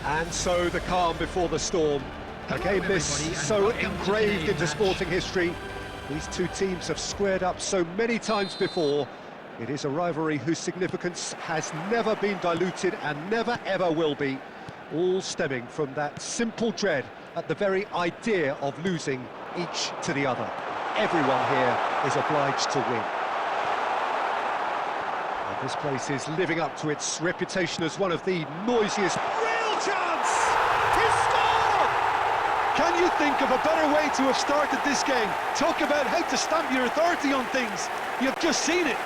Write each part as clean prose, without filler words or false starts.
And so the calm before the storm. A game this so engraved into sporting history. These two teams have squared up so many times before. It is a rivalry whose significance has never been diluted and never ever will be. All stemming from that simple dread at the very idea of losing each to the other. Everyone here is obliged to win. And this place is living up to its reputation as one of the noisiest. Real chance! He scored! Can you think of a better way to have started this game? Talk about how to stamp your authority on things. You've just seen it.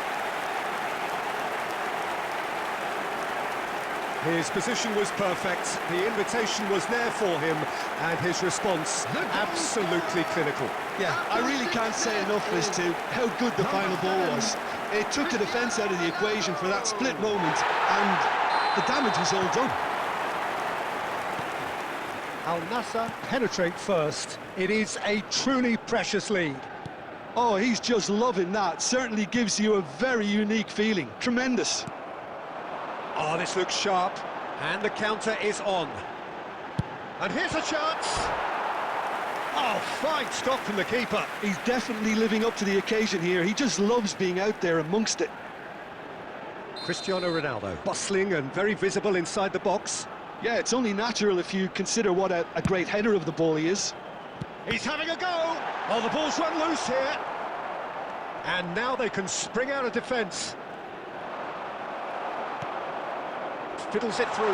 His position was perfect, the invitation was there for him, and his response absolutely clinical. Yeah, I really can't say enough as to how good the final ball was. It took the defence out of the equation for that split moment, and the damage was all done. Al Nassr penetrate first. It is a truly precious lead. Oh, he's just loving that. Certainly gives you a very unique feeling. Tremendous. Oh, this looks sharp, and the counter is on. And here's a chance. Oh, fine stop from the keeper. He's definitely living up to the occasion here. He just loves being out there amongst it. Cristiano Ronaldo, bustling and very visible inside the box. Yeah, it's only natural if you consider what a great header of the ball he is. He's having a go. Oh, the ball's run loose here. And now they can spring out of defence. Fiddles it through.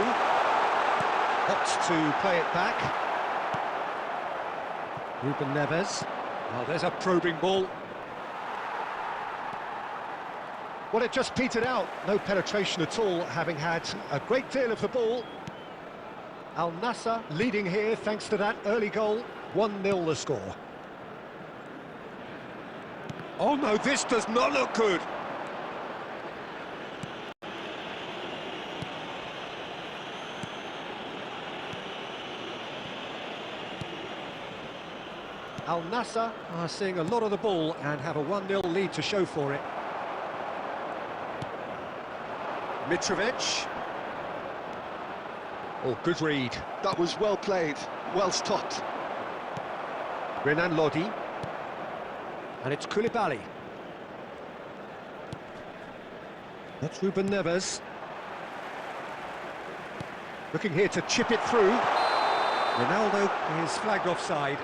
Opts to play it back. Ruben Neves. Oh, there's a probing ball. Well, it just petered out. No penetration at all, having had a great deal of the ball. Al Nassr leading here thanks to that early goal. 1-0 the score. Oh no, this does not look good. Al Nassr are seeing a lot of the ball and have a 1-0 lead to show for it. Mitrovic. Oh, good read. That was well played, well stopped. Renan Lodi. And it's Koulibaly. That's Ruben Neves. Looking here to chip it through. Ronaldo is flagged offside.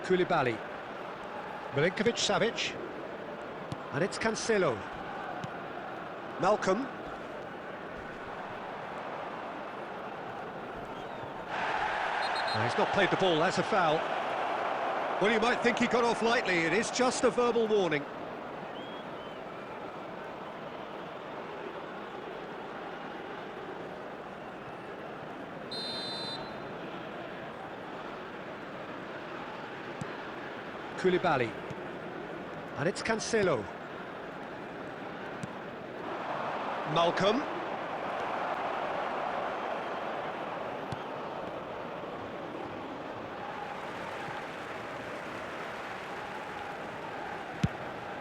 Koulibaly, Milinkovic-Savic, and it's Cancelo. Malcolm. No, he's not played the ball, that's a foul. Well, you might think he got off lightly, it is just a verbal warning. Koulibaly, and it's Cancelo. Malcolm.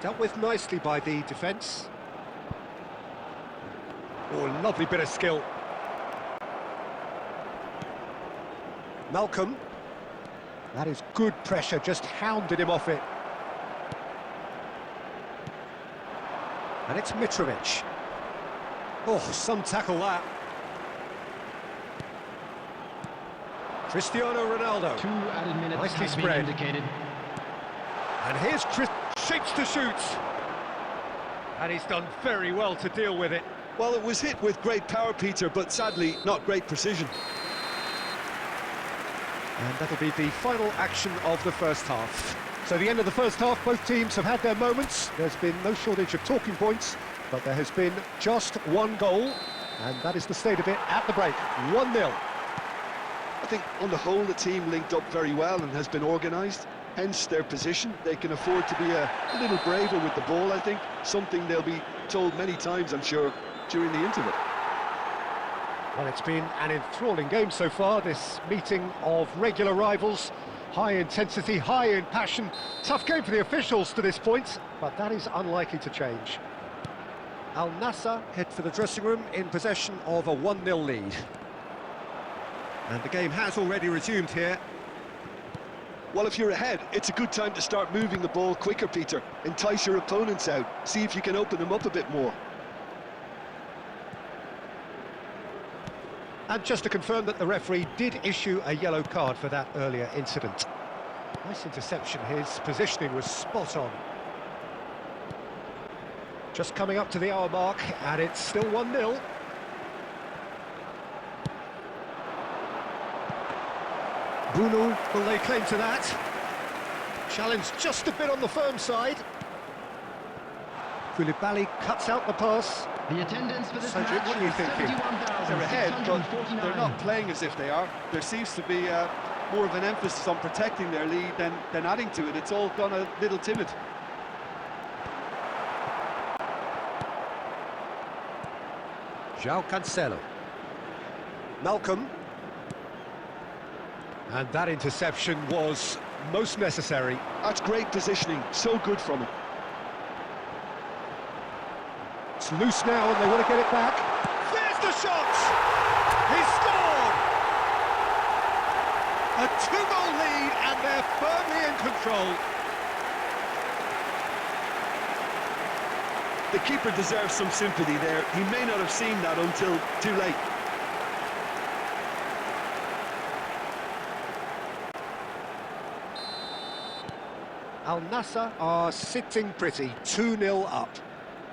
Dealt with nicely by the defence. Oh, lovely bit of skill. Malcolm. That is good pressure, just hounded him off it. And it's Mitrovic. Oh, some tackle that. Cristiano Ronaldo. 2 added minutes Nicely has been spread. indicated. And here's Chris, shapes to shoot. And he's done very well to deal with it. Well, it was hit with great power, Peter, but sadly not great precision. And that'll be the final action of the first half. So the end of the first half, both teams have had their moments. There's been no shortage of talking points, but there has been just one goal, and that is the state of it at the break, 1-0. I think on the whole the team linked up very well and has been organised, hence their position. They can afford to be a little braver with the ball, I think, something they'll be told many times, I'm sure, during the interval. Well, it's been an enthralling game so far, this meeting of regular rivals. High intensity, high in passion. Tough game for the officials to this point, but that is unlikely to change. Al Nassr head for the dressing room in possession of a 1-0 lead. And the game has already resumed here. Well, if you're ahead, it's a good time to start moving the ball quicker, Peter. Entice your opponents out. See if you can open them up a bit more. And just to confirm that the referee did issue a yellow card for that earlier incident. Nice interception, his positioning was spot on. Just coming up to the hour mark, and it's still 1-0. Bruno will lay claim to that. Challenge just a bit on the firm side. Koulibaly cuts out the pass. The attendance for this Cedric, match what are you is thinking? 71,649. They're ahead, but they're not playing as if they are. There seems to be more of an emphasis on protecting their lead than adding to it. It's all gone a little timid. João Cancelo. Malcolm. And that interception was most necessary. That's great positioning, so good from him. It's loose now and they want to get it back. There's the shot! He scored! A 2-goal lead and they're firmly in control. The keeper deserves some sympathy there. He may not have seen that until too late. Al Nassr are sitting pretty, 2-0 up.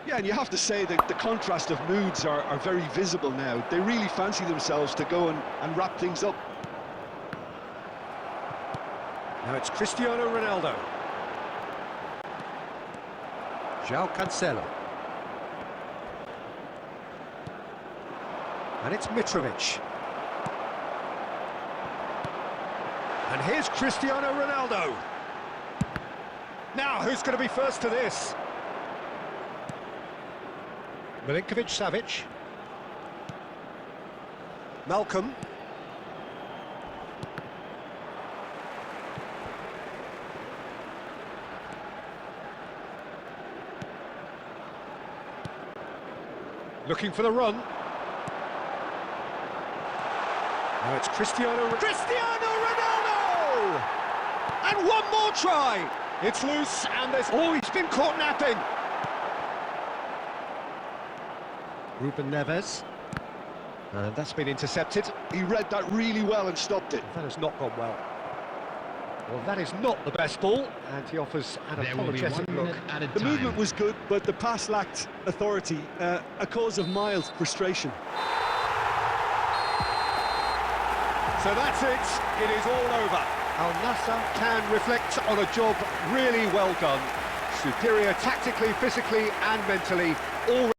Yeah, and you have to say that the contrast of moods are very visible now. They really fancy themselves to go and wrap things up. Now it's Cristiano Ronaldo. João Cancelo. And it's Mitrovic. And here's Cristiano Ronaldo. Now, who's going to be first to this? Milinkovic-Savic. Malcolm. Looking for the run. Now it's Cristiano Ronaldo! And one more try! It's loose and there's... Oh, he's been caught napping! Ruben Neves. And that's been intercepted. He read that really well and stopped it. That has not gone well. Well, that is not the best ball, and he offers an There will be apologetic 1 look. minute at a The time. movement was good, but the pass lacked authority, a cause of mild frustration. So that's it. It is all over. Al Nassr can reflect on a job really well done. Superior tactically, physically and mentally. All